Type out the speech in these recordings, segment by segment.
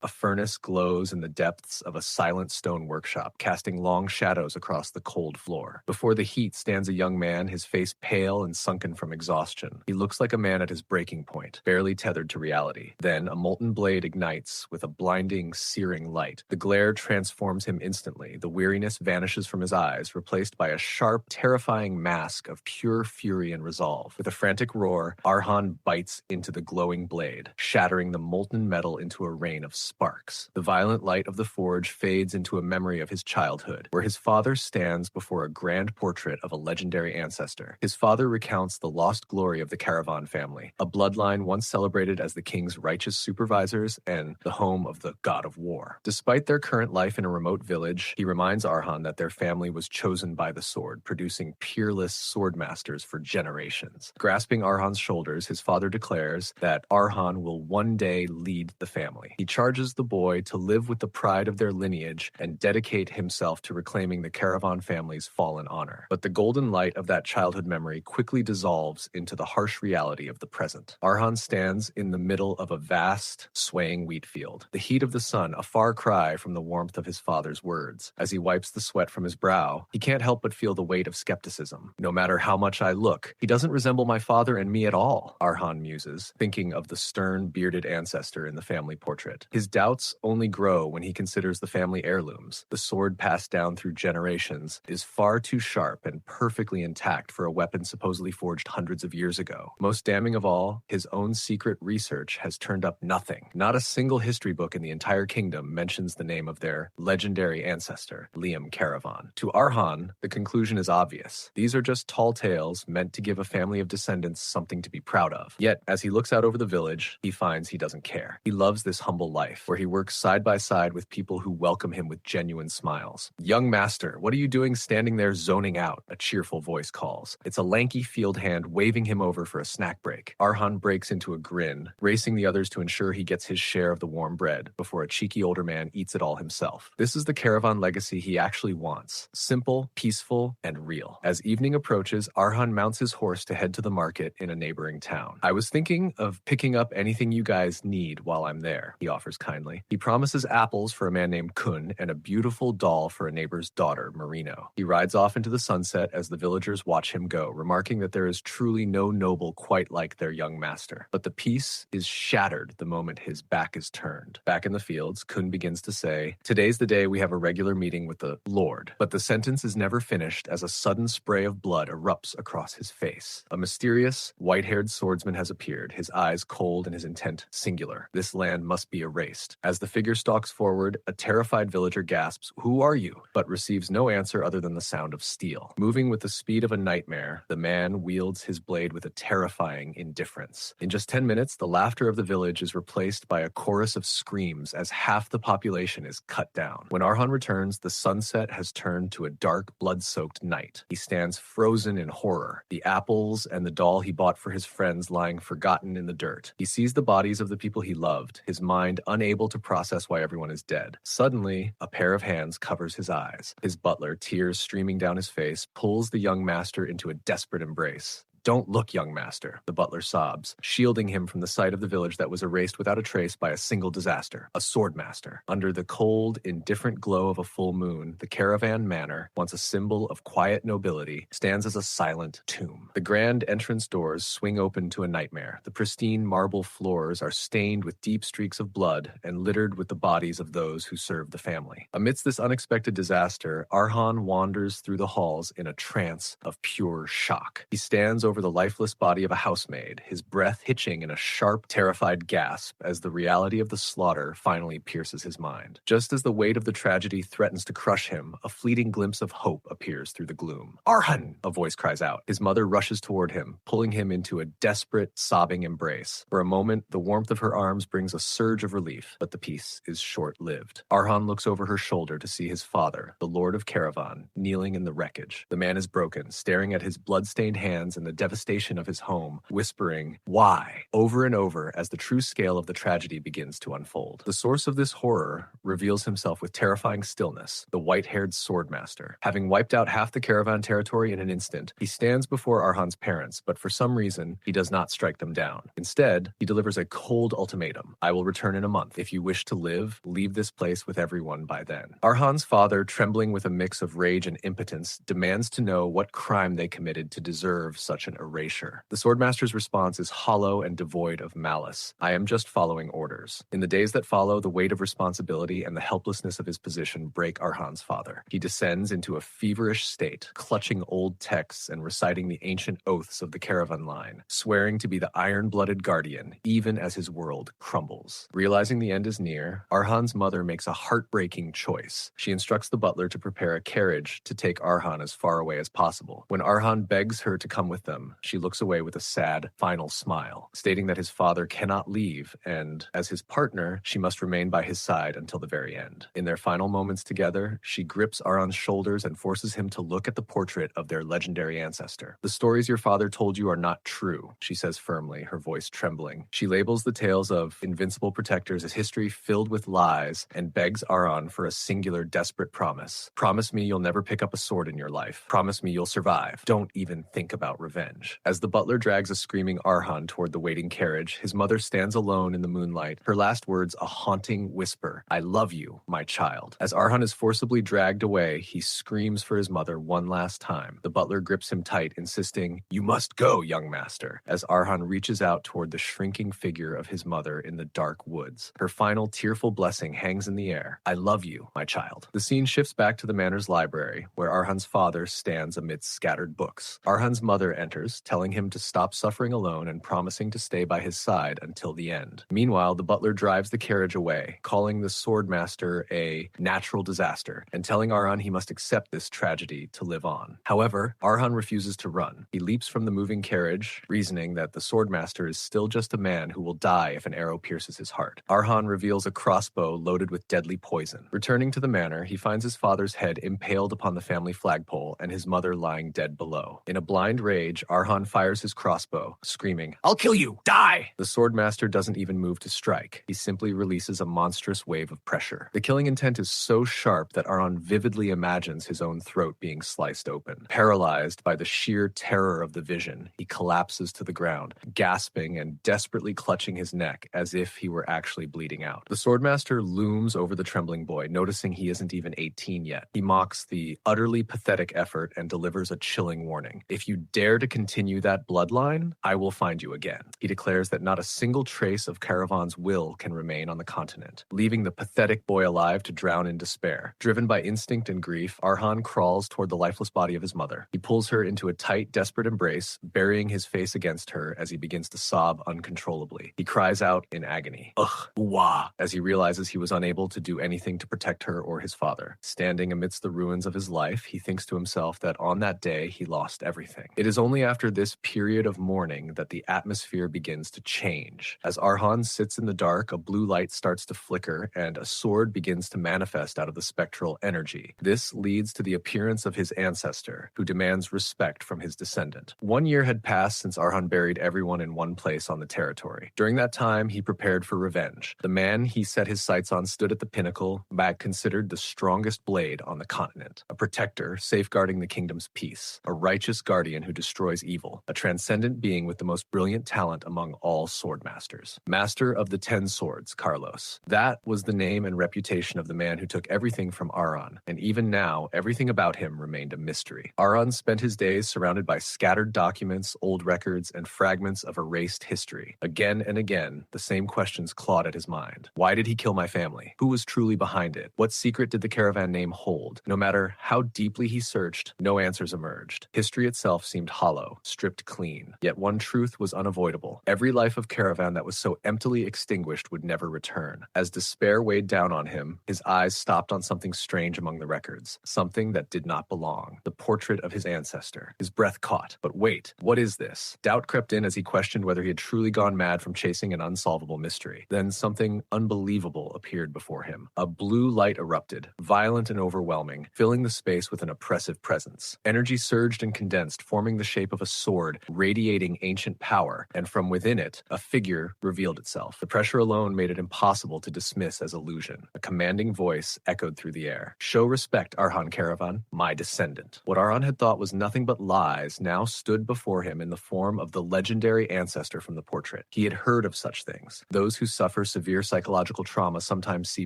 A furnace glows in the depths of a silent stone workshop, casting long shadows across the cold floor. Before the heat stands a young man, his face pale and sunken from exhaustion. He looks like a man at his breaking point, barely tethered to reality. Then a molten blade ignites with a blinding, searing light. The glare transforms him instantly. The weariness vanishes from his eyes, replaced by a sharp, terrifying mask of pure fury and resolve. With a frantic roar, Arhan bites into the glowing blade, shattering the molten metal into a rain of sparks. The violent light of the forge fades into a memory of his childhood, where his father stands before a grand portrait of a legendary ancestor. His father recounts the lost glory of the Karavan family, a bloodline once celebrated as the king's righteous supervisors and the home of the god of war. Despite their current life in a remote village, he reminds Arhan that their family was chosen by the sword, producing peerless swordmasters for generations. Grasping Arhan's shoulders, his father declares that Arhan will one day lead the family. He charges the boy to live with the pride of their lineage and dedicate himself to reclaiming the Karavan family's fallen honor. But the golden light of that childhood memory quickly dissolves into the harsh reality of the present. Arhan stands in the middle of a vast, swaying wheat field. The heat of the sun, a far cry from the warmth of his father's words. As he wipes the sweat from his brow, he can't help but feel the weight of skepticism. No matter how much I look, he doesn't resemble my father and me at all, Arhan muses, thinking of the stern, bearded ancestor in the family portrait. His doubts only grow when he considers the family heirlooms. The sword passed down through generations is far too sharp and perfectly intact for a weapon supposedly forged hundreds of years ago. Most damning of all, his own secret research has turned up nothing. Not a single history book in the entire kingdom mentions the name of their legendary ancestor, Liam Karavan. To Arhan, the conclusion is obvious. These are just tall tales meant to give a family of descendants something to be proud of. Yet, as he looks out over the village, he finds he doesn't care. He loves this humble life, where he works side by side with people who welcome him with genuine smiles. "Young master, what are you doing standing there zoning out?" a cheerful voice calls. It's a lanky field hand waving him over for a snack break. Arhan breaks into a grin, racing the others to ensure he gets his share of the warm bread before a cheeky older man eats it all himself. This is the Karavan legacy he actually wants. Simple, peaceful, and real. As evening approaches, Arhan mounts his horse to head to the market in a neighboring town. "I was thinking of picking up anything you guys need while I'm there," he offers kindly. He promises apples for a man named Kun and a beautiful doll for a neighbor's daughter, Marino. He rides off into the sunset as the villagers watch him go, remarking that there is truly no noble quite like their young master. But the peace is shattered the moment his back is turned. Back in the fields, Kun begins to say, "Today's the day we have a regular meeting with the Lord." But the sentence is never finished as a sudden spray of blood erupts across his face. A mysterious, white-haired swordsman has appeared, his eyes cold and his intent singular. This land must be erased. As the figure stalks forward, a terrified villager gasps, "Who are you?" but receives no answer other than the sound of steel. Moving with the speed of a nightmare, the man wields his blade with a terrifying indifference. In just 10 minutes, the laughter of the village is replaced by a chorus of screams as half the population is cut down. When Arhan returns, the sunset has turned to a dark, blood-soaked night. He stands frozen in horror, the apples and the doll he bought for his friends lying forgotten in the dirt. He sees the bodies of the people he loved, his mind unable to process why everyone is dead. Suddenly, a pair of hands covers his eyes. His butler, tears streaming down his face, pulls the young master into a desperate embrace. "Don't look, young master," the butler sobs, shielding him from the sight of the village that was erased without a trace by a single disaster, a swordmaster. Under the cold, indifferent glow of a full moon, the Caravan Manor, once a symbol of quiet nobility, stands as a silent tomb. The grand entrance doors swing open to a nightmare. The pristine marble floors are stained with deep streaks of blood and littered with the bodies of those who served the family. Amidst this unexpected disaster, Arhan wanders through the halls in a trance of pure shock. He stands over the lifeless body of a housemaid, his breath hitching in a sharp, terrified gasp as the reality of the slaughter finally pierces his mind. Just as the weight of the tragedy threatens to crush him, a fleeting glimpse of hope appears through the gloom. "Arhan!" a voice cries out. His mother rushes toward him, pulling him into a desperate, sobbing embrace. For a moment, the warmth of her arms brings a surge of relief, but the peace is short-lived. Arhan looks over her shoulder to see his father, the Lord of Karavan, kneeling in the wreckage. The man is broken, staring at his blood-stained hands and the devastation of his home, whispering, "Why?" over and over as the true scale of the tragedy begins to unfold. The source of this horror reveals himself with terrifying stillness, the white-haired Swordmaster. Having wiped out half the caravan territory in an instant, he stands before Arhan's parents, but for some reason, he does not strike them down. Instead, he delivers a cold ultimatum. "I will return in a month. If you wish to live, leave this place with everyone by then." Arhan's father, trembling with a mix of rage and impotence, demands to know what crime they committed to deserve such an erasure. The Swordmaster's response is hollow and devoid of malice. "I am just following orders." In the days that follow, the weight of responsibility and the helplessness of his position break Arhan's father. He descends into a feverish state, clutching old texts and reciting the ancient oaths of the caravan line, swearing to be the iron-blooded guardian, even as his world crumbles. Realizing the end is near, Arhan's mother makes a heartbreaking choice. She instructs the butler to prepare a carriage to take Arhan as far away as possible. When Arhan begs her to come with them, she looks away with a sad, final smile, stating that his father cannot leave, and, as his partner, she must remain by his side until the very end. In their final moments together, she grips Arhan's shoulders and forces him to look at the portrait of their legendary ancestor. "The stories your father told you are not true," she says firmly, her voice trembling. She labels the tales of invincible protectors as history filled with lies and begs Arhan for a singular, desperate promise. "Promise me you'll never pick up a sword in your life. Promise me you'll survive. Don't even think about revenge." As the butler drags a screaming Arhan toward the waiting carriage, his mother stands alone in the moonlight, her last words a haunting whisper, "I love you, my child." As Arhan is forcibly dragged away, he screams for his mother one last time. The butler grips him tight, insisting, "You must go, young master," as Arhan reaches out toward the shrinking figure of his mother in the dark woods. Her final tearful blessing hangs in the air. "I love you, my child." The scene shifts back to the manor's library, where Arhan's father stands amidst scattered books. Arhan's mother enters, telling him to stop suffering alone and promising to stay by his side until the end. Meanwhile, the butler drives the carriage away, calling the Swordmaster a natural disaster, and telling Arhan he must accept this tragedy to live on. However, Arhan refuses to run. He leaps from the moving carriage, reasoning that the Swordmaster is still just a man who will die if an arrow pierces his heart. Arhan reveals a crossbow loaded with deadly poison. Returning to the manor, he finds his father's head impaled upon the family flagpole and his mother lying dead below. In a blind rage, Arhan fires his crossbow, screaming, "I'll kill you! Die!" The Swordmaster doesn't even move to strike. He simply releases a monstrous wave of pressure. The killing intent is so sharp that Arhan vividly imagines his own throat being sliced open. Paralyzed by the sheer terror of the vision, he collapses to the ground, gasping and desperately clutching his neck as if he were actually bleeding out. The Swordmaster looms over the trembling boy, noticing he isn't even 18 yet. He mocks the utterly pathetic effort and delivers a chilling warning. "If you dare to continue that bloodline, I will find you again." He declares that not a single trace of Karavan's will can remain on the continent, leaving the pathetic boy alive to drown in despair. Driven by instinct and grief, Arhan crawls toward the lifeless body of his mother. He pulls her into a tight, desperate embrace, burying his face against her as he begins to sob uncontrollably. He cries out in agony, "Ugh, wah," as he realizes he was unable to do anything to protect her or his father. Standing amidst the ruins of his life, he thinks to himself that on that day he lost everything. It is only after this period of mourning that the atmosphere begins to change. As Arhan sits in the dark, a blue light starts to flicker and a sword begins to manifest out of the spectral energy. This leads to the appearance of his ancestor, who demands respect from his descendant. 1 year had passed since Arhan buried everyone in one place on the territory. During that time, he prepared for revenge. The man he set his sights on stood at the pinnacle, considered the strongest blade on the continent, a protector safeguarding the kingdom's peace, a righteous guardian who destroys evil, a transcendent being with the most brilliant talent among all swordmasters. Master of the 10 Swords, Carlos. That was the name and reputation of the man who took everything from Arhan, and even now, everything about him remained a mystery. Arhan spent his days surrounded by scattered documents, old records, and fragments of erased history. Again and again, the same questions clawed at his mind. Why did he kill my family? Who was truly behind it? What secret did the caravan name hold? No matter how deeply he searched, no answers emerged. History itself seemed hollow, stripped clean. Yet one truth was unavoidable. Every life of caravan that was so emptily extinguished would never return. As despair weighed down on him, his eyes stopped on something strange among the records, something that did not belong. The portrait of his ancestor. His breath caught. But wait, what is this? Doubt crept in as he questioned whether he had truly gone mad from chasing an unsolvable mystery. Then something unbelievable appeared before him. A blue light erupted, violent and overwhelming, filling the space with an oppressive presence. Energy surged and condensed, forming the shape shape of a sword radiating ancient power, and from within it, a figure revealed itself. The pressure alone made it impossible to dismiss as illusion. A commanding voice echoed through the air. "Show respect, Arhan Karavan, my descendant." What Arhan had thought was nothing but lies now stood before him in the form of the legendary ancestor from the portrait. He had heard of such things. Those who suffer severe psychological trauma sometimes see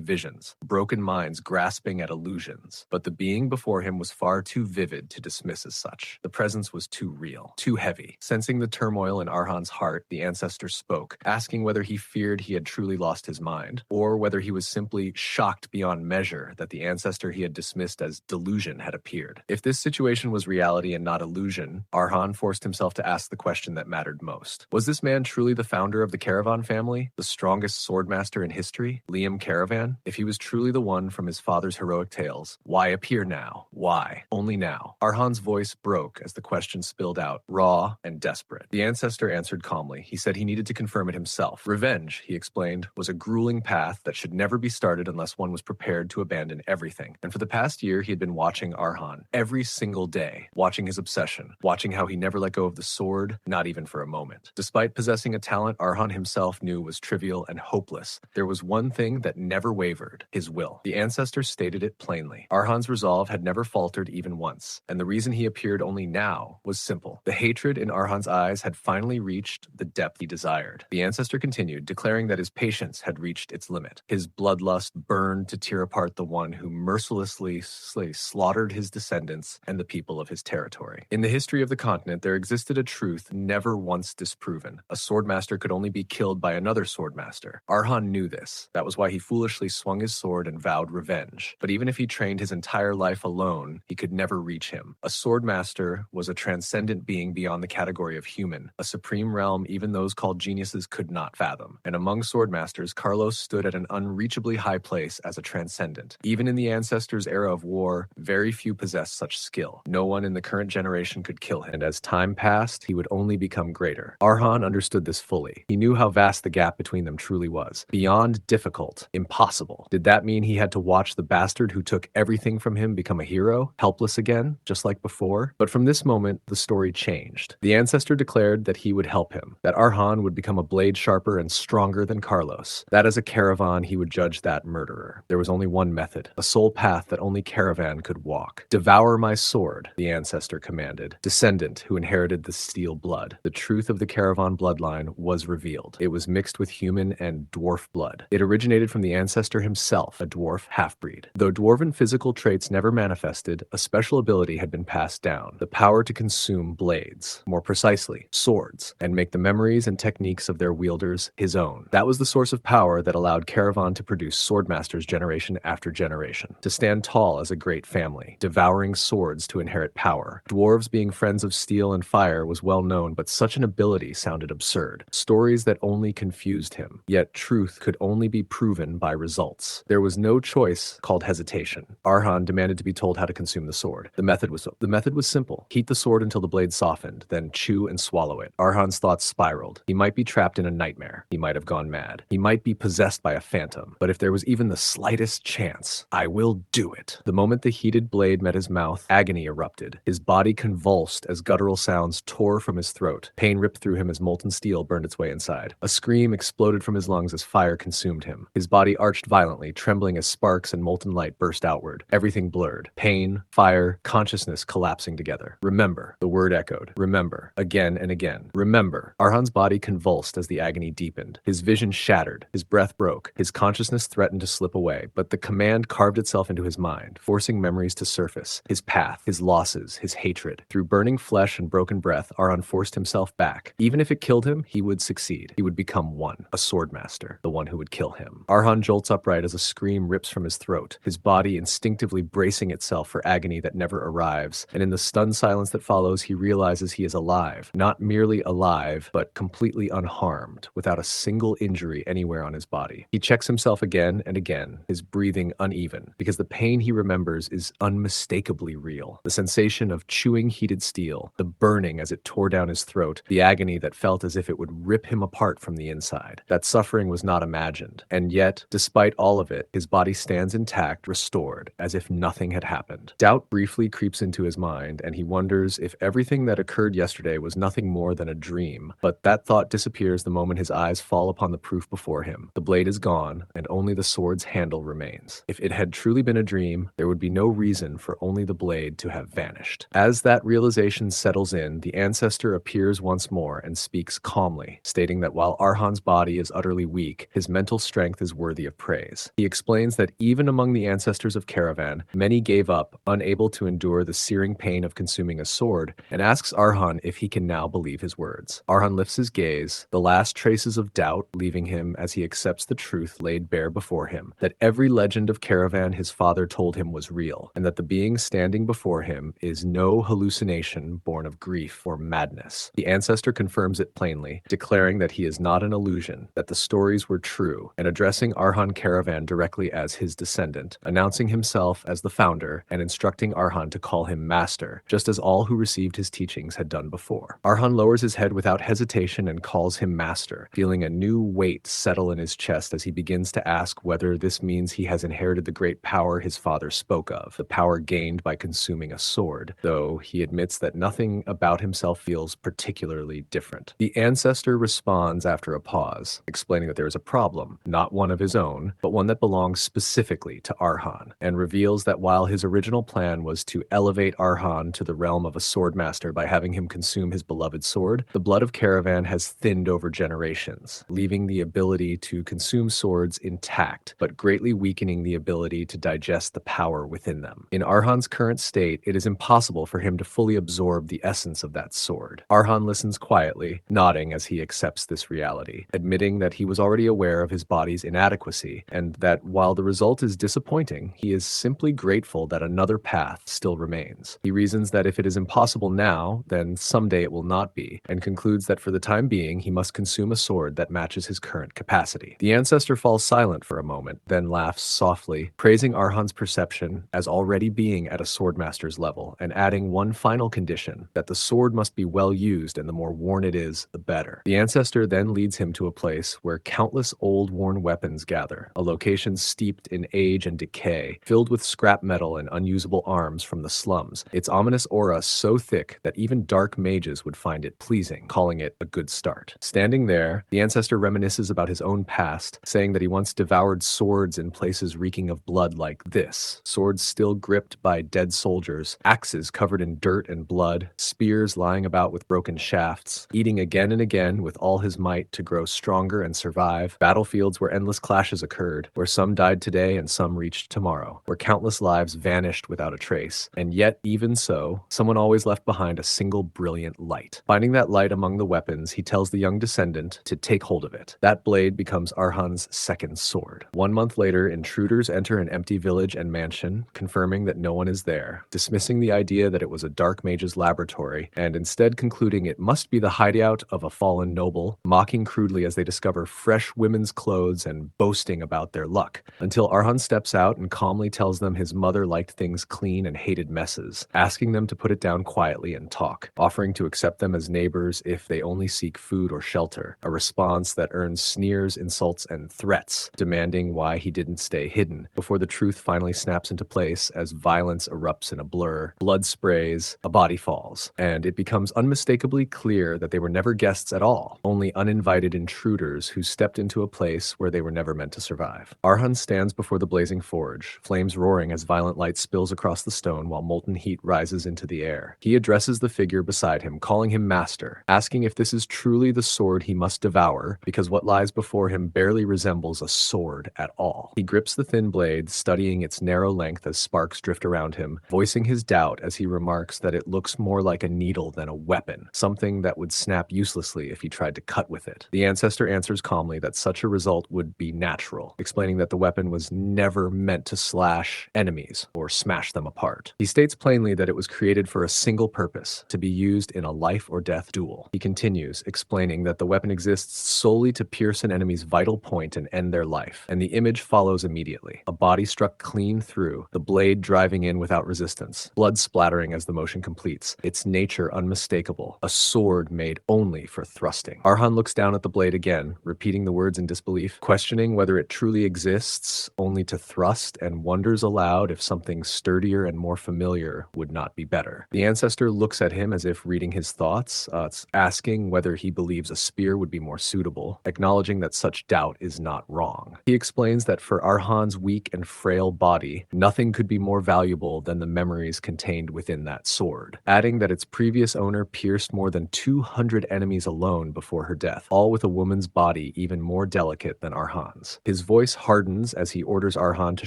visions, broken minds grasping at illusions. But the being before him was far too vivid to dismiss as such. The presence was too real, too heavy. Sensing the turmoil in Arhan's heart, the ancestor spoke, asking whether he feared he had truly lost his mind, or whether he was simply shocked beyond measure that the ancestor he had dismissed as delusion had appeared. If this situation was reality and not illusion, Arhan forced himself to ask the question that mattered most. Was this man truly the founder of the Karavan family, the strongest swordmaster in history, Liam Karavan? If he was truly the one from his father's heroic tales, why appear now? Why? Only now. Arhan's voice broke as the question spilled out, raw and desperate. The ancestor answered calmly. He said he needed to confirm it himself. Revenge, he explained, was a grueling path that should never be started unless one was prepared to abandon everything. And for the past year, he had been watching Arhan every single day, watching his obsession, watching how he never let go of the sword, not even for a moment. Despite possessing a talent Arhan himself knew was trivial and hopeless, there was one thing that never wavered, his will. The ancestor stated it plainly. Arhan's resolve had never faltered even once, and the reason he appeared only now was simple. The hatred in Arhan's eyes had finally reached the depth he desired. The ancestor continued, declaring that his patience had reached its limit. His bloodlust burned to tear apart the one who mercilessly slaughtered his descendants and the people of his territory. In the history of the continent, there existed a truth never once disproven. A swordmaster could only be killed by another swordmaster. Arhan knew this. That was why he foolishly swung his sword and vowed revenge. But even if he trained his entire life alone, he could never reach him. A swordmaster was a transcendent being beyond the category of human, a supreme realm even those called geniuses could not fathom. And among swordmasters, Carlos stood at an unreachably high place as a transcendent. Even in the ancestors' era of war, very few possessed such skill. No one in the current generation could kill him, and as time passed, he would only become greater. Arhan understood this fully. He knew how vast the gap between them truly was. Beyond difficult, impossible. Did that mean he had to watch the bastard who took everything from him become a hero, helpless again, just like before? But from this moment, the story changed. The ancestor declared that he would help him, that Arhan would become a blade sharper and stronger than Carlos, that as a Karavan he would judge that murderer. There was only one method, a sole path that only Karavan could walk. "Devour my sword," the ancestor commanded. Descendant who inherited the steel blood. The truth of the Karavan bloodline was revealed. It was mixed with human and dwarf blood. It originated from the ancestor himself, a dwarf half-breed. Though dwarven physical traits never manifested, a special ability had been passed down, the power to consume blades, more precisely, swords, and make the memories and techniques of their wielders his own. That was the source of power that allowed Karavan to produce swordmasters generation after generation, to stand tall as a great family, devouring swords to inherit power. Dwarves being friends of steel and fire was well known, but such an ability sounded absurd. Stories that only confused him. Yet truth could only be proven by results. There was no choice called hesitation. Arhan demanded to be told how to consume the sword. The method was simple. Heat the sword until the blade softened, then chew and swallow it. Arhan's thoughts spiraled. He might be trapped in a nightmare. He might have gone mad. He might be possessed by a phantom. But if there was even the slightest chance, I will do it. The moment the heated blade met his mouth, agony erupted. His body convulsed as guttural sounds tore from his throat. Pain ripped through him as molten steel burned its way inside. A scream exploded from his lungs as fire consumed him. His body arched violently, trembling as sparks and molten light burst outward. Everything blurred. Pain, fire, consciousness collapsing together. Remember, the word echoed. Remember, again and again. Remember. Arhan's body convulsed as the agony deepened. His vision shattered. His breath broke. His consciousness threatened to slip away, but the command carved itself into his mind, forcing memories to surface. His path, his losses, his hatred. Through burning flesh and broken breath, Arhan forced himself back. Even if it killed him, he would succeed. He would become one, a swordmaster, the one who would kill him. Arhan jolts upright as a scream rips from his throat, his body instinctively bracing itself for agony that never arrives, and in the stunned silence that follows, he realizes he is alive. Not merely alive, but completely unharmed, without a single injury anywhere on his body. He checks himself again and again, his breathing uneven, because the pain he remembers is unmistakably real. The sensation of chewing heated steel, the burning as it tore down his throat, the agony that felt as if it would rip him apart from the inside. That suffering was not imagined, and yet, despite all of it, his body stands intact, restored, as if nothing had happened. Doubt briefly creeps into his mind, and he wonders if everything everything that occurred yesterday was nothing more than a dream, but that thought disappears the moment his eyes fall upon the proof before him. The blade is gone, and only the sword's handle remains. If it had truly been a dream, there would be no reason for only the blade to have vanished. As that realization settles in, the ancestor appears once more and speaks calmly, stating that while Arhan's body is utterly weak, his mental strength is worthy of praise. He explains that even among the ancestors of Karavan, many gave up, unable to endure the searing pain of consuming a sword, and asks Arhan if he can now believe his words. Arhan lifts his gaze, the last traces of doubt leaving him as he accepts the truth laid bare before him, that every legend of Karavan his father told him was real, and that the being standing before him is no hallucination born of grief or madness. The ancestor confirms it plainly, declaring that he is not an illusion, that the stories were true, and addressing Arhan Karavan directly as his descendant, announcing himself as the founder and instructing Arhan to call him master, just as all who received his teachings had done before. Arhan lowers his head without hesitation and calls him master, feeling a new weight settle in his chest as he begins to ask whether this means he has inherited the great power his father spoke of, the power gained by consuming a sword, though he admits that nothing about himself feels particularly different. The ancestor responds after a pause, explaining that there is a problem, not one of his own, but one that belongs specifically to Arhan, and reveals that while his original plan was to elevate Arhan to the realm of a swordmaster by having him consume his beloved sword, the blood of Karavan has thinned over generations, leaving the ability to consume swords intact, but greatly weakening the ability to digest the power within them. In Arhan's current state, it is impossible for him to fully absorb the essence of that sword. Arhan listens quietly, nodding as he accepts this reality, admitting that he was already aware of his body's inadequacy, and that while the result is disappointing, he is simply grateful that another path still remains. He reasons that if it is impossible now, then someday it will not be, and concludes that for the time being, he must consume a sword that matches his current capacity. The ancestor falls silent for a moment, then laughs softly, praising Arhan's perception as already being at a swordmaster's level, and adding one final condition, that the sword must be well used, and the more worn it is, the better. The ancestor then leads him to a place where countless old worn weapons gather, a location steeped in age and decay, filled with scrap metal and unusable arms from the slums, its ominous aura so thick that even dark mages would find it pleasing, calling it a good start. Standing there, the ancestor reminisces about his own past, saying that he once devoured swords in places reeking of blood like this, swords still gripped by dead soldiers, axes covered in dirt and blood, spears lying about with broken shafts, eating again and again with all his might to grow stronger and survive, battlefields where endless clashes occurred, where some died today and some reached tomorrow, where countless lives vanished without a trace, and yet even so, someone always left behind a single brilliant light. Finding that light among the weapons, he tells the young descendant to take hold of it. That blade becomes Arhan's second sword. 1 month later, intruders enter an empty village and mansion, confirming that no one is there, dismissing the idea that it was a dark mage's laboratory, and instead concluding it must be the hideout of a fallen noble, mocking crudely as they discover fresh women's clothes and boasting about their luck, until Arhan steps out and calmly tells them his mother liked things clean and hated messes, asking them to put it down quietly and talk, offering to accept them as neighbors if they only seek food or shelter, a response that earns sneers, insults, and threats, demanding why he didn't stay hidden, before the truth finally snaps into place as violence erupts in a blur, blood sprays, a body falls, and it becomes unmistakably clear that they were never guests at all, only uninvited intruders who stepped into a place where they were never meant to survive. Arhan stands before the blazing forge, flames roaring as violent light spills across the stone while molten heat rises into the air. He addresses the figure beside him, calling him master, asking if this is truly the sword he must devour, because what lies before him barely resembles a sword at all. He grips the thin blade, studying its narrow length as sparks drift around him, voicing his doubt as he remarks that it looks more like a needle than a weapon, something that would snap uselessly if he tried to cut with it. The ancestor answers calmly that such a result would be natural, explaining that the weapon was never meant to slash enemies or smash them apart. He states plainly that it was created for a single purpose, to be used in a life or death duel. He continues, explaining that the weapon exists solely to pierce an enemy's vital point and end their life, and the image follows immediately. A body struck clean through, the blade driving in without resistance, blood splattering as the motion completes, its nature unmistakable, a sword made only for thrusting. Arhan looks down at the blade again, repeating the words in disbelief, questioning whether it truly exists only to thrust, and wonders aloud if something sturdier and more familiar would not be better. The ancestor looks at him as if reading his thoughts, asking whether he believes a spear would be more suitable, acknowledging that such doubt is not wrong. He explains that for Arhan's weak and frail body, nothing could be more valuable than the memories contained within that sword, adding that its previous owner pierced more than 200 enemies alone before her death, all with a woman's body even more delicate than Arhan's. His voice hardens as he orders Arhan to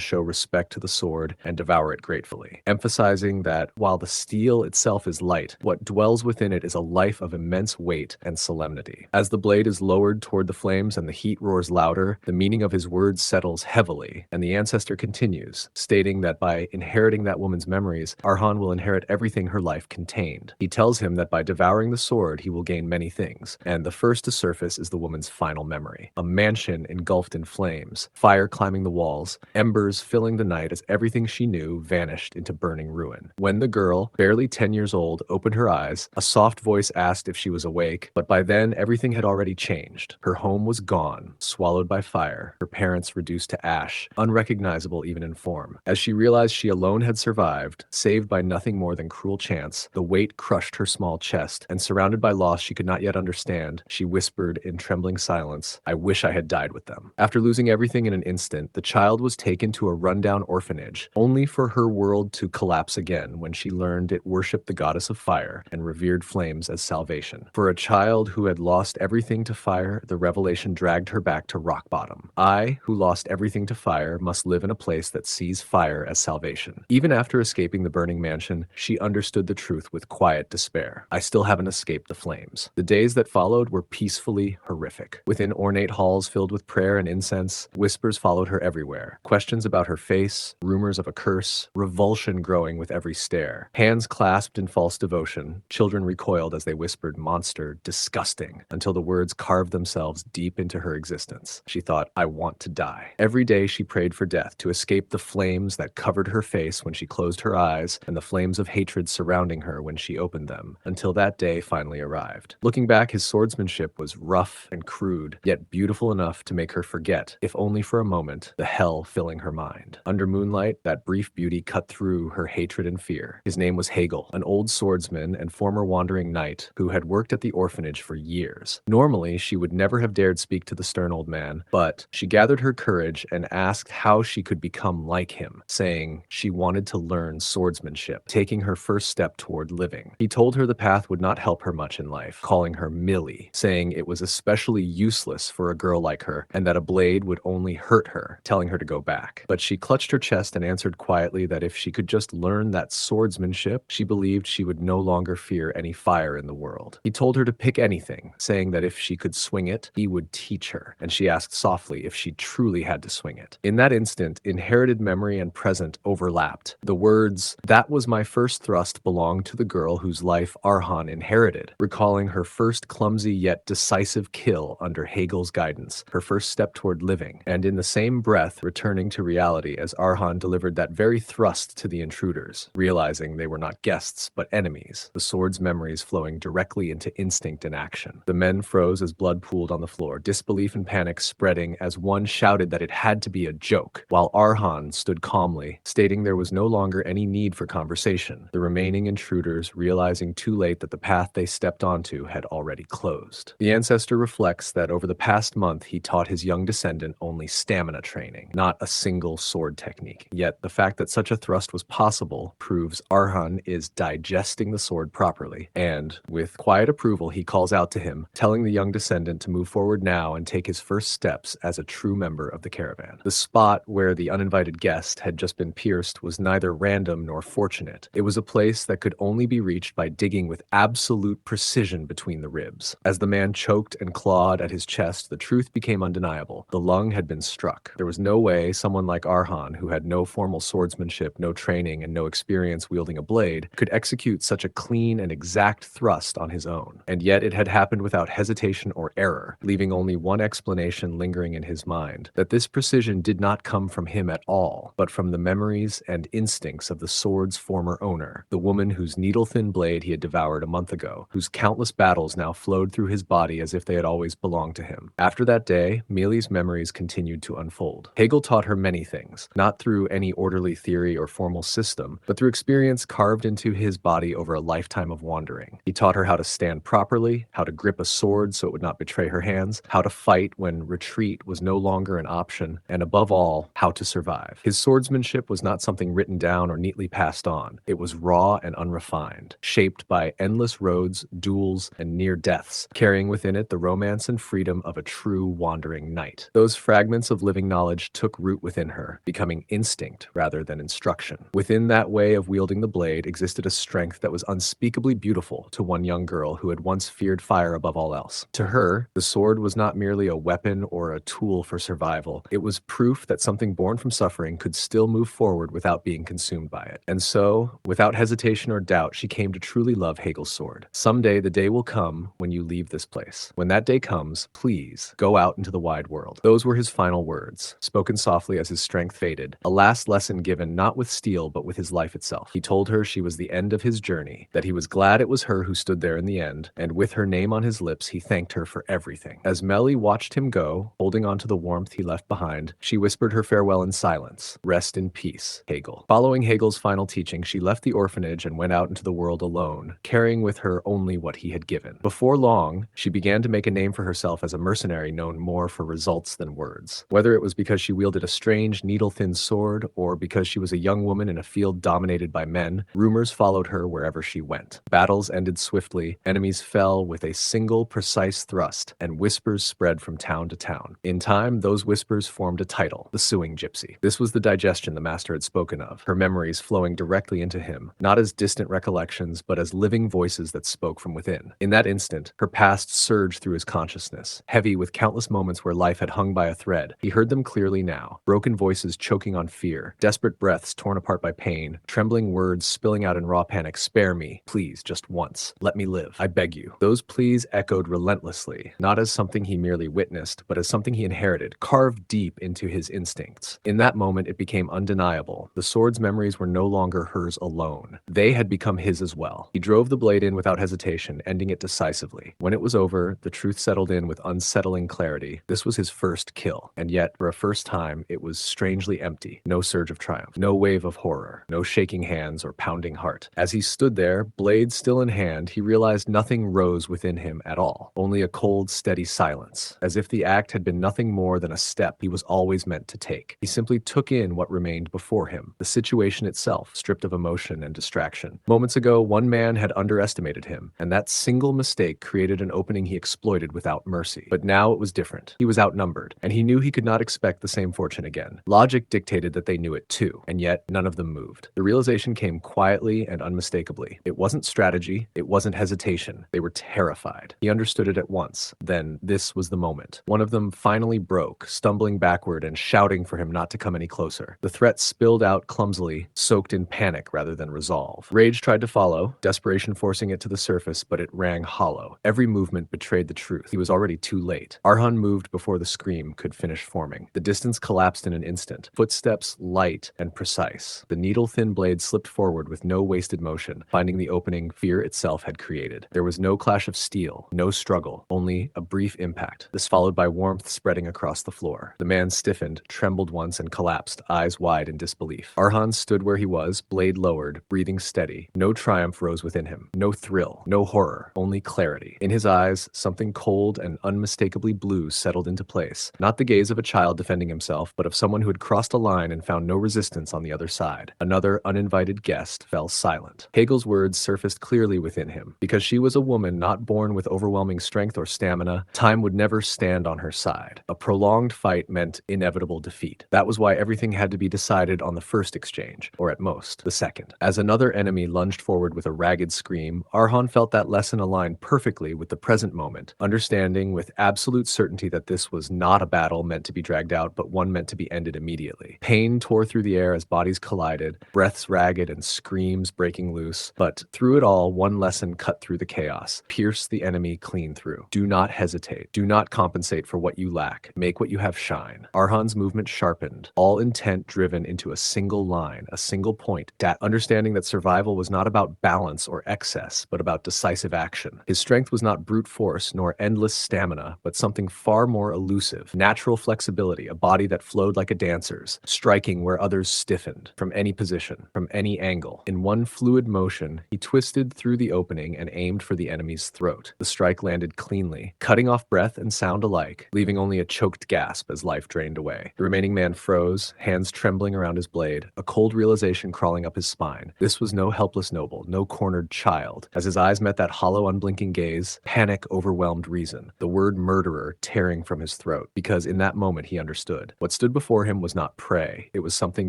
show respect to the sword and devour it gratefully, emphasizing that while the steel itself is light, what dwells within it is a life of immense weight and solemnity. As the blade is lowered toward the flames and the heat roars louder, the meaning of his words settles heavily, and the ancestor continues, stating that by inheriting that woman's memories, Arhan will inherit everything her life contained. He tells him that by devouring the sword, he will gain many things, and the first to surface is the woman's final memory. A mansion engulfed in flames, fire climbing the walls, embers filling the night as everything she knew vanished into burning ruin. When the girl, barely 10 years old, opened her eyes, a soft voice asked if she was awake, but by then everything had already changed. Her home was gone, swallowed by fire, her parents reduced to ash, unrecognizable even in form. As she realized she alone had survived, saved by nothing more than cruel chance, the weight crushed her small chest, and surrounded by loss she could not yet understand, she whispered in trembling silence, "I wish I had died with them." After losing everything in an instant, the child was taken to a rundown orphanage, only for her world to collapse again when she learned it worshipped the goddess of fire and revered flames as salvation. For a child who had lost everything to fire, the revelation dragged her back to rock bottom. I, who lost everything to fire, must live in a place that sees fire as salvation. Even after escaping the burning mansion, she understood the truth with quiet despair. I still haven't escaped the flames. The days that followed were peacefully horrific. Within ornate halls filled with prayer and incense, whispers followed her everywhere. Questions about her face, rumors of a curse, revulsion growing with every stare. Hands clasped in false devotion, children recoiled as they whispered, "Monster, disgusting," until the words carved themselves deep into her existence. She thought, "I want to die." Every day she prayed for death, to escape the flames that covered her face when she closed her eyes, and the flames of hatred surrounding her when she opened them, until that day finally arrived. Looking back, his swordsmanship was rough and crude, yet beautiful enough to make her forget, if only for a moment, the hell filling her mind. Under moonlight, that brief beauty cut through her hatred and fear. His name was Hegel, an old swordsman and former wandering knight who had worked at the orphanage for years. Normally, she would never have dared speak to the stern old man, but she gathered her courage and asked how she could become like him, saying she wanted to learn swordsmanship, taking her first step toward living. He told her the path would not help her much in life, calling her Millie, saying it was especially useless for a girl like her, and that a blade would only hurt her, telling her to go back. But she clutched her chest and answered quietly that if she could just learn that swordsmanship, she believed she would no longer fear any fire in the world. He told her to pick anything, saying that if she could swing it, he would teach her, and she asked softly if she truly had to swing it. In that instant, inherited memory and present overlapped. The words, "That was my first thrust," belonged to the girl whose life Arhan inherited, recalling her first clumsy yet decisive kill under Hegel's guidance, her first step toward living, and in the same breath returning to reality as Arhan delivered that very thrust to the intruders, realizing they were not guests but enemies, the sword's memories flowing directly into instinct and action. The men froze as blood pooled on the floor, disbelief and panic spreading as one shouted that it had to be a joke, while Arhan stood calmly, stating there was no longer any need for conversation, the remaining intruders realizing too late that the path they stepped onto had already closed. The ancestor reflects that over the past month he taught his young descendant only stamina training, not a single sword technique. Yet the fact that such a thrust was possible proves Arhan is digesting the sword properly, and with quiet approval he calls out to him, telling the young descendant to move forward now and take his first steps as a true member of the caravan. The spot where the uninvited guest had just been pierced was neither random nor fortunate. It was a place that could only be reached by digging with absolute precision between the ribs. As the man choked and clawed at his chest, the truth became undeniable. The lung had been struck. There was no way someone like Arhan, who had no formal swordsmanship, no training, and no experience wielding a blade, could execute such a clean and exact thrust on his own. And yet it had happened without hesitation or error, leaving only one explanation lingering in his mind, that this precision did not come from him at all, but from the memories and instincts of the sword's former owner, the woman whose needle-thin blade he had devoured a month ago, whose countless battles now flowed through his body as if they had always belonged to him. After that day, Millie's memories continued to unfold. Hegel taught her many things, not through any orderly theory or formal system, but through experience carved into his body body over a lifetime of wandering. He taught her how to stand properly, how to grip a sword so it would not betray her hands, how to fight when retreat was no longer an option, and above all, how to survive. His swordsmanship was not something written down or neatly passed on. It was raw and unrefined, shaped by endless roads, duels, and near deaths, carrying within it the romance and freedom of a true wandering knight. Those fragments of living knowledge took root within her, becoming instinct rather than instruction. Within that way of wielding the blade existed a strength that was unspeakably beautiful to one young girl who had once feared fire above all else. To her, the sword was not merely a weapon or a tool for survival. It was proof that something born from suffering could still move forward without being consumed by it. And so, without hesitation or doubt, she came to truly love Hagel's sword. Someday the day will come when you leave this place. When that day comes, please go out into the wide world. Those were his final words, spoken softly as his strength faded, a last lesson given not with steel but with his life itself. He told her she was the end of his journey, that he was glad it was her who stood there in the end, and with her name on his lips, he thanked her for everything. As Melly watched him go, holding on to the warmth he left behind, she whispered her farewell in silence. Rest in peace, Hegel. Following Hegel's final teaching, she left the orphanage and went out into the world alone, carrying with her only what he had given. Before long, she began to make a name for herself as a mercenary known more for results than words. Whether it was because she wielded a strange, needle-thin sword, or because she was a young woman in a field dominated by men, rumors followed her wherever she went. Battles ended swiftly, enemies fell with a single, precise thrust, and whispers spread from town to town. In time, those whispers formed a title, the Suing Gypsy. This was the digestion the master had spoken of, her memories flowing directly into him, not as distant recollections, but as living voices that spoke from within. In that instant, her past surged through his consciousness, heavy with countless moments where life had hung by a thread. He heard them clearly now, broken voices choking on fear, desperate breaths torn apart by pain, trembling words spilling out in raw panic. Spare me, please, just once. Let me live. I beg you. Those pleas echoed relentlessly, not as something he merely witnessed, but as something he inherited, carved deep into his instincts. In that moment, it became undeniable. The sword's memories were no longer hers alone. They had become his as well. He drove the blade in without hesitation, ending it decisively. When it was over, the truth settled in with unsettling clarity. This was his first kill, and yet, for a first time, it was strangely empty. No surge of triumph, no wave of horror, no shaking hands or pounding heart. As he stood there, blade still in hand, he realized nothing rose within him at all. Only a cold, steady silence, as if the act had been nothing more than a step he was always meant to take. He simply took in what remained before him, the situation itself, stripped of emotion and distraction. Moments ago, one man had underestimated him, and that single mistake created an opening he exploited without mercy. But now it was different. He was outnumbered, and he knew he could not expect the same fortune again. Logic dictated that they knew it too, and yet none of them moved. The realization came quietly and unmistakably. It wasn't strategy, it wasn't hesitation. They were terrified. He understood it at once. Then this was the moment. One of them finally broke, stumbling backward and shouting for him not to come any closer. The threat spilled out clumsily, soaked in panic rather than resolve. Rage tried to follow, desperation forcing it to the surface, but it rang hollow. Every movement betrayed the truth. He was already too late. Arhan moved before the scream could finish forming. The distance collapsed in an instant. Footsteps light and precise. The needle-thin blade slipped forward with no wasted motion, finding the opening fear itself had created. There was no clash of steel, no struggle, only a brief impact. This followed by warmth spreading across the floor. The man stiffened, trembled once, and collapsed, eyes wide in disbelief. Arhan stood where he was, blade lowered, breathing steady. No triumph rose within him. No thrill, no horror, only clarity. In his eyes, something cold and unmistakably blue settled into place. Not the gaze of a child defending himself, but of someone who had crossed a line and found no resistance on the other side. Another uninvited guest fell silent. Hegel's words surfaced clearly within him. Because she was a woman not born with overwhelming strength or stamina, time would never stand on her side. A prolonged fight meant inevitable defeat. That was why everything had to be decided on the first exchange, or at most, the second. As another enemy lunged forward with a ragged scream, Arhan felt that lesson align perfectly with the present moment, understanding with absolute certainty that this was not a battle meant to be dragged out, but one meant to be ended immediately. Pain tore through the air as bodies collided, breaths ragged and screams breaking loose, but through it all, one lesson cut through the chaos. Pierce the enemy clean through. Do not hesitate. Do not compensate for what you lack. Make what you have shine. Arhan's movement sharpened, all intent driven into a single line, a single point, understanding that survival was not about balance or excess, but about decisive action. His strength was not brute force nor endless stamina, but something far more elusive, natural flexibility, a body that flowed like a dancer's, striking where others stiffened, from any position, from any angle. In one fluid motion, he twisted through the opening and aimed for the enemy's throat. The strike landed cleanly, cutting off breath and sound alike, leaving only a choked gasp as life drained away. The remaining man froze, hands trembling around his blade, a cold realization crawling up his spine. This was no helpless noble, no cornered child. As his eyes met that hollow, unblinking gaze, panic overwhelmed reason, the word murderer tearing from his throat, because in that moment he understood. What stood before him was not prey, it was something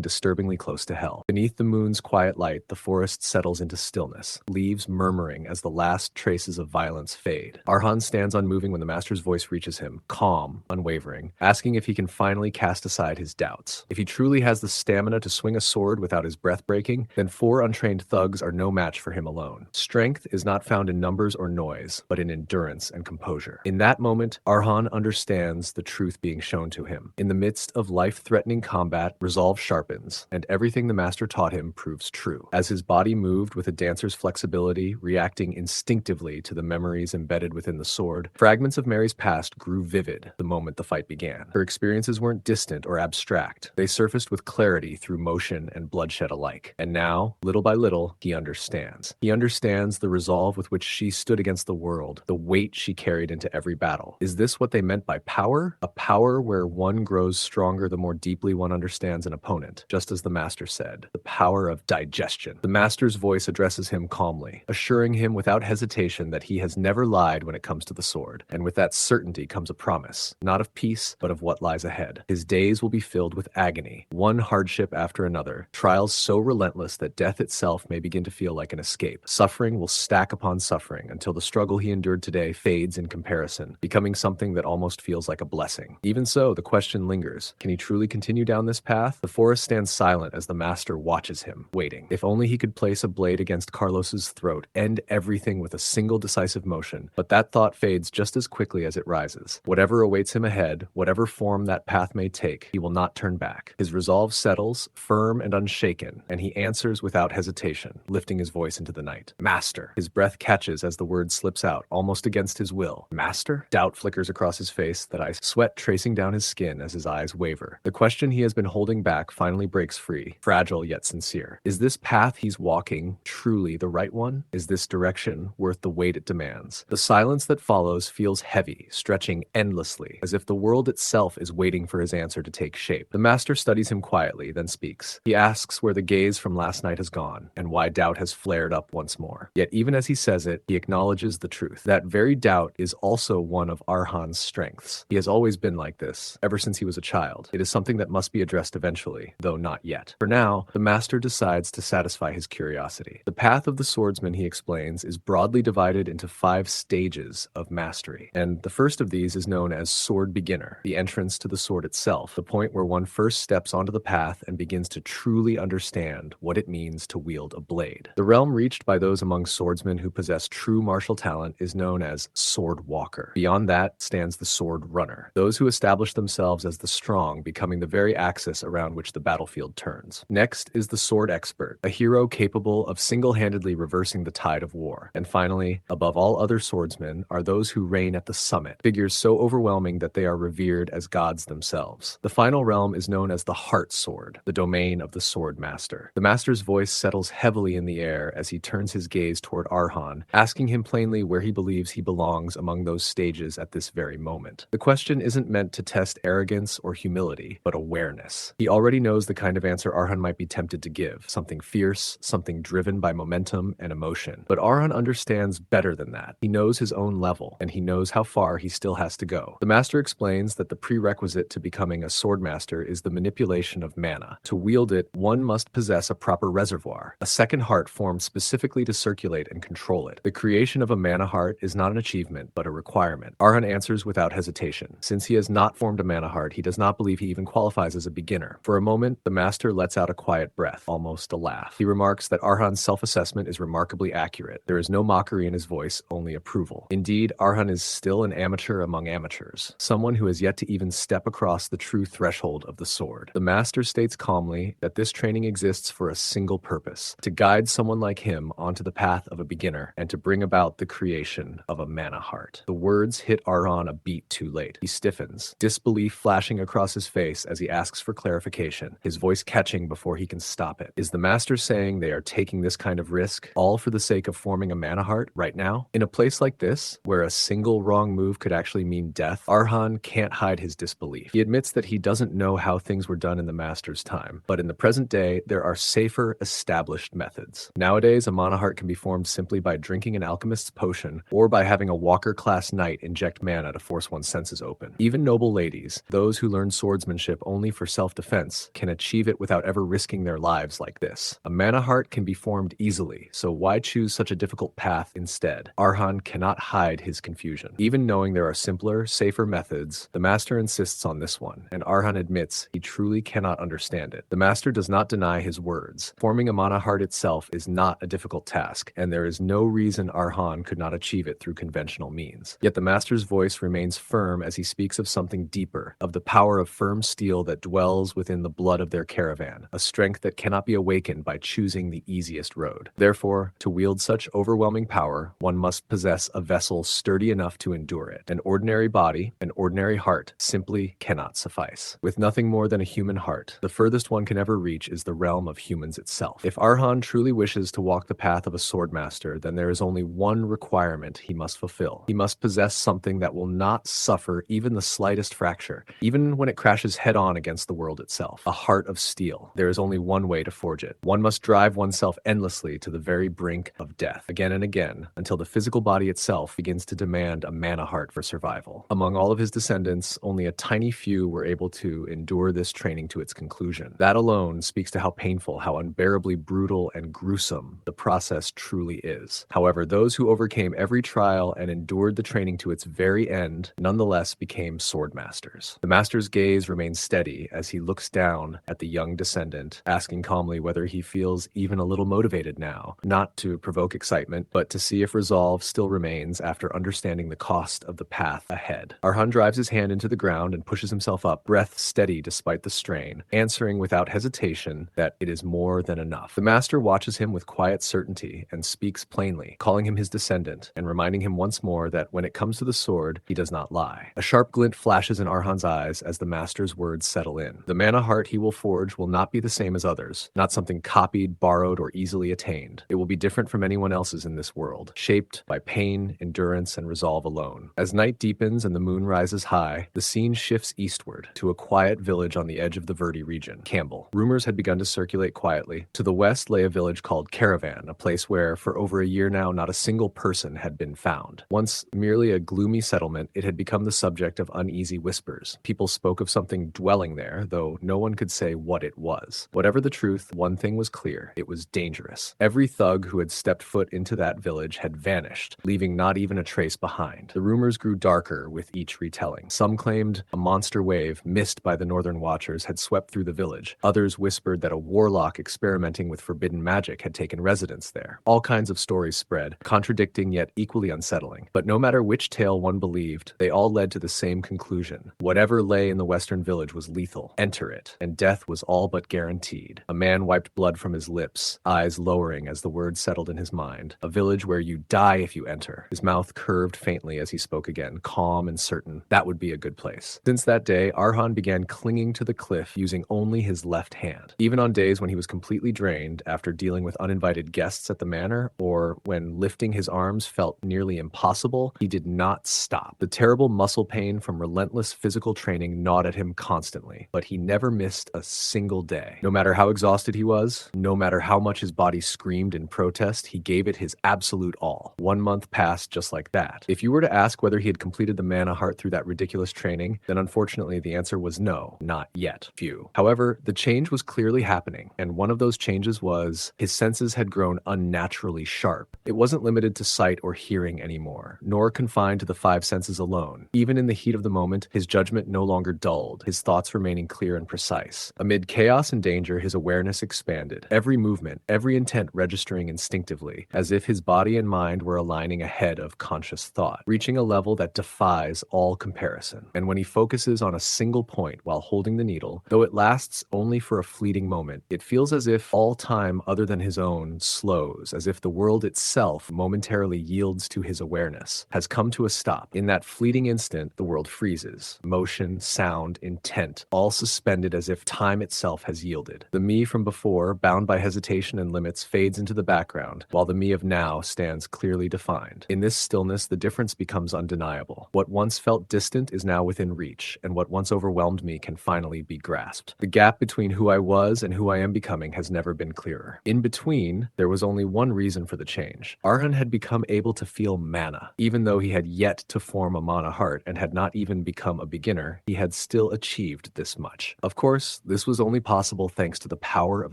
disturbingly close to hell. Beneath the moon's quiet light, the forest settles into stillness, leaves murmuring as the last traces of violence fade. Arhan stands unmoving when the master's voice reaches him, calm, unwavering, asking if he can finally cast aside his doubts. If he truly has the stamina to swing a sword without his breath breaking, then 4 untrained thugs are no match for him alone. Strength is not found in numbers or noise, but in endurance and composure. In that moment, Arhan understands the truth being shown to him. In the midst of life-threatening combat, resolve sharpens, and everything the master taught him proves true. As his body moved with a dancer's flexibility, reacting instinctively to the memories embedded within the sword, fragments of Mary's past grew vivid the moment the fight began. Her experiences weren't distant or abstract. They surfaced with clarity through motion and bloodshed alike. And now, little by little, he understands. He understands the resolve with which she stood against the world, the weight she carried into every battle. Is this what they meant by power? A power where one grows stronger the more deeply one understands an opponent, just as the master said, the power of digestion. The master's voice addresses him calmly, assuring him without hesitation that he has never lied when it comes to the sword. And with that certainty comes a promise, not of peace, but of what lies ahead. His days will be filled with agony, one hardship after another, trials so relentless that death itself may begin to feel like an escape. Suffering will stack upon suffering until the struggle he endured today fades in comparison, becoming something that almost feels like a blessing. Even so, the question lingers. Can he truly continue down this path? The forest stands silent as the master watches him, waiting. If only he could place a blade against Carlos's throat, end everything with a single decisive motion. But that thought fades just as quickly as it rises. Whatever awaits him ahead, whatever form that path may take, he will not turn back. His resolve settles, firm and unshaken, and he answers without hesitation, lifting his voice into the night. Master. His breath catches as the word slips out, almost against his will. Master? Doubt flickers across his face, that ice sweat tracing down his skin as his eyes waver. The question he has been holding back finally breaks free, fragile yet sincere. Is this path he's walking truly the right one? Is this direction worth the weight it demands? The silence that follows feels heavy, stretching endlessly, as if the world itself is waiting for his answer to take shape. The master studies him quietly, then speaks. He asks where the gaze from last night has gone, and why doubt has flared up once more. Yet even as he says it, he acknowledges the truth. That very doubt is also one of Arhan's strengths. He has always been like this, ever since he was a child. It is something that must be addressed eventually, though not yet. For now, the master decides to satisfy his curiosity. The path of the swordsman, he explains, is broadly divided into 5 stages of mastery, and the first of these is known as sword beginner, the entrance to the sword itself, the point where one first steps onto the path and begins to truly understand what it means to wield a blade. The realm reached by those among swordsmen who possess true martial talent is known as sword walker. Beyond that stands the sword runner, those who establish themselves as the strong, becoming the very axis around which the battlefield turns. Next is the sword expert, a hero capable of single-handedly reversing the tide of war. And finally, above all other swordsmen, are those who reign at the summit, figures so overwhelming that they are revered as gods themselves. The final realm is known as the heart sword, the domain of the Swordmaster. The master's voice settles heavily in the air as he turns his gaze toward Arhan, asking him plainly where he believes he belongs among those stages at this very moment. The question isn't meant to test arrogance or humility, but awareness. He already knows the kind of answer Arhan might be tempted to give, something fierce, something driven by momentum and emotion. But Arhan understands better than that. He knows his own level, and he knows how far he still has to go. The master explains that the prerequisite to becoming a swordmaster is the manipulation of mana. To wield it, one must possess a proper reservoir, a second heart formed specifically to circulate and control it. The creation of a mana heart is not an achievement, but a requirement. Arhan answers without hesitation. Since he has not formed a mana heart, he does not believe he even qualifies as a beginner. For a moment, the master lets out a quiet breath, almost a laugh. He remarks that Arhan's self-assessment is remarkably accurate. There is no mockery in his voice, only approval. Indeed, Arhan is still an amateur among amateurs, someone who has yet to even step across the true threshold of the sword. The master states calmly that this training exists for a single purpose, to guide someone like him onto the path of a beginner and to bring about the creation of a mana heart. The words hit Arhan a beat too late. He stiffens, disbelief flashing across his face as he asks for clarification, his voice catching before he can stop it. Is the master saying they are taking taking this kind of risk, all for the sake of forming a mana heart right now? In a place like this, where a single wrong move could actually mean death, Arhan can't hide his disbelief. He admits that he doesn't know how things were done in the Master's time, but in the present day, there are safer, established methods. Nowadays, a mana heart can be formed simply by drinking an alchemist's potion or by having a walker-class knight inject mana to force one's senses open. Even noble ladies, those who learn swordsmanship only for self-defense, can achieve it without ever risking their lives like this. A mana heart can be formed easily, so why choose such a difficult path instead? Arhan cannot hide his confusion. Even knowing there are simpler, safer methods, the Master insists on this one, and Arhan admits he truly cannot understand it. The Master does not deny his words. Forming a mana heart itself is not a difficult task, and there is no reason Arhan could not achieve it through conventional means. Yet the Master's voice remains firm as he speaks of something deeper, of the power of firm steel that dwells within the blood of their caravan, a strength that cannot be awakened by choosing the easiest road. Therefore, to wield such overwhelming power, one must possess a vessel sturdy enough to endure it. An ordinary body, an ordinary heart, simply cannot suffice. With nothing more than a human heart, the furthest one can ever reach is the realm of humans itself. If Arhan truly wishes to walk the path of a swordmaster, then there is only one requirement he must fulfill. He must possess something that will not suffer even the slightest fracture, even when it crashes head-on against the world itself. A heart of steel. There is only one way to forge it. One must drive oneself endlessly to the very brink of death, again and again, until the physical body itself begins to demand a mana heart for survival. Among all of his descendants, only a tiny few were able to endure this training to its conclusion. That alone speaks to how painful, how unbearably brutal and gruesome the process truly is. However, those who overcame every trial and endured the training to its very end nonetheless became swordmasters. The Master's gaze remains steady as he looks down at the young descendant, asking calmly whether he feels even a little motivated now, not to provoke excitement, but to see if resolve still remains after understanding the cost of the path ahead. Arhan drives his hand into the ground and pushes himself up, breath steady despite the strain, answering without hesitation that it is more than enough. The Master watches him with quiet certainty and speaks plainly, calling him his descendant and reminding him once more that when it comes to the sword, he does not lie. A sharp glint flashes in Arhan's eyes as the Master's words settle in. The mana heart he will forge will not be the same as others, not something copied, borrowed, or easily attained. It will be different from anyone else's in this world, shaped by pain, endurance, and resolve alone. As night deepens and the moon rises high, the scene shifts eastward to a quiet village on the edge of the Verde region, Campbell. Rumors had begun to circulate quietly. To the west lay a village called Karavan, a place where, for over a year now, not a single person had been found. Once merely a gloomy settlement, it had become the subject of uneasy whispers. People spoke of something dwelling there, though no one could say what it was. Whatever the truth, one thing was clear: it was dangerous. Every thug who had stepped foot into that village had vanished, leaving not even a trace behind. The rumors grew darker with each retelling. Some claimed a monster wave, missed by the Northern Watchers, had swept through the village. Others whispered that a warlock experimenting with forbidden magic had taken residence there. All kinds of stories spread, contradicting yet equally unsettling. But no matter which tale one believed, they all led to the same conclusion. Whatever lay in the western village was lethal. Enter it, and death was all but guaranteed. A man wiped blood from his lips, eyes lowering as the words settled in his mind. A village where you die if you enter. His mouth curved faintly as he spoke again, calm and certain. That would be a good place. Since that day, Arhan began clinging to the cliff using only his left hand. Even on days when he was completely drained after dealing with uninvited guests at the manor, or when lifting his arms felt nearly impossible, he did not stop. The terrible muscle pain from relentless physical training gnawed at him constantly, but he never missed a single day. No matter how exhausted he was, no matter how much his body screamed in protest, he gave it his absolute all. 1 month passed just like that. If you were to ask whether he had completed the mana heart through that ridiculous training, then unfortunately the answer was no, not yet. Few. However, the change was clearly happening, and one of those changes was his senses had grown unnaturally sharp. It wasn't limited to sight or hearing anymore, nor confined to the five senses alone. Even in the heat of the moment, his judgment no longer dulled, his thoughts remaining clear and precise. Amid chaos and danger, his awareness expanded, every movement, every intent registering instinctively, as if his body and mind were aligning ahead of conscious thought, reaching a level that defies all comparison. And when he focuses on a single point while holding the needle, though it lasts only for a fleeting moment, it feels as if all time other than his own slows, as if the world itself momentarily yields to his awareness, has come to a stop. In that fleeting instant, the world freezes. Motion, sound, intent, all suspended as if time itself has yielded. The me from before, bound by hesitation expression and limits fades into the background, while the me of now stands clearly defined. In this stillness, the difference becomes undeniable. What once felt distant is now within reach, and what once overwhelmed me can finally be grasped. The gap between who I was and who I am becoming has never been clearer. In between, there was only one reason for the change. Arhan had become able to feel mana. Even though he had yet to form a mana heart and had not even become a beginner, he had still achieved this much. Of course, this was only possible thanks to the power of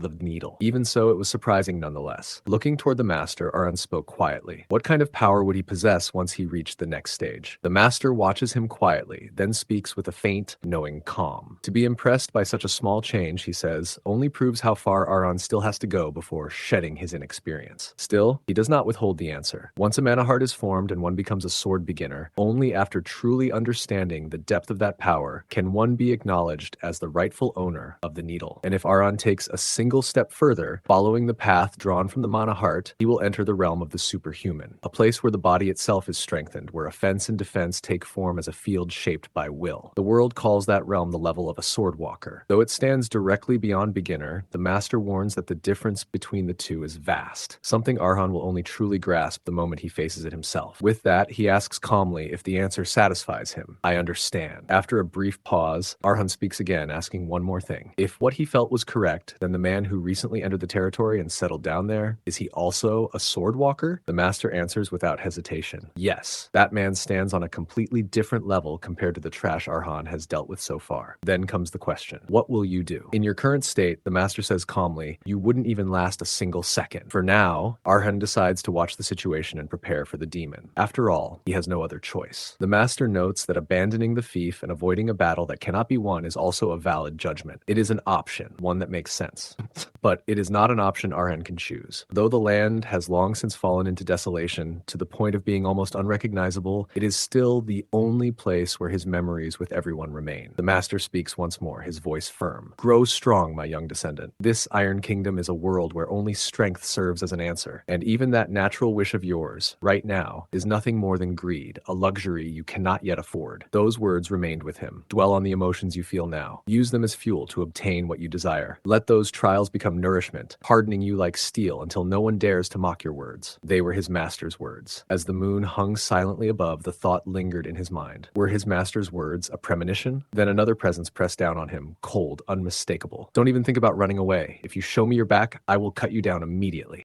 the needle. Even so, it was surprising nonetheless. Looking toward the master, Arhan spoke quietly. What kind of power would he possess once he reached the next stage? The master watches him quietly, then speaks with a faint, knowing calm. To be impressed by such a small change, he says, only proves how far Arhan still has to go before shedding his inexperience. Still, he does not withhold the answer. Once a mana heart is formed and one becomes a sword beginner, only after truly understanding the depth of that power can one be acknowledged as the rightful owner of the needle. And if Arhan takes a single step further, following the path drawn from the mana heart, he will enter the realm of the superhuman, a place where the body itself is strengthened, where offense and defense take form as a field shaped by will. The world calls that realm the level of a sword walker. Though it stands directly beyond beginner, the master warns that the difference between the two is vast, something Arhan will only truly grasp the moment he faces it himself. With that, he asks calmly if the answer satisfies him. I understand. After a brief pause, Arhan speaks again, asking one more thing. If what he felt was correct, then the man who recently entered the territory and settled down there, is he also a sword walker? The master answers without hesitation. Yes, that man stands on a completely different level compared to the trash Arhan has dealt with so far. Then comes the question. What will you do? In your current state, the master says calmly, you wouldn't even last a single second. For now, Arhan decides to watch the situation and prepare for the demon. After all, he has no other choice. The master notes that abandoning the fief and avoiding a battle that cannot be won is also a valid judgment. It is an option, one that makes sense. But it is not an option Arhan can choose. Though the land has long since fallen into desolation, to the point of being almost unrecognizable, it is still the only place where his memories with everyone remain. The master speaks once more, his voice firm. Grow strong, my young descendant. This Iron Kingdom is a world where only strength serves as an answer, and even that natural wish of yours, right now, is nothing more than greed, a luxury you cannot yet afford. Those words remained with him. Dwell on the emotions you feel now. Use them as fuel to obtain what you desire. Let those trials become nourishment, hardening you like steel until no one dares to mock your words. They were his master's words. As the moon hung silently above, the thought lingered in his mind. Were his master's words a premonition? Then another presence pressed down on him, cold, unmistakable. Don't even think about running away. If you show me your back, I will cut you down immediately.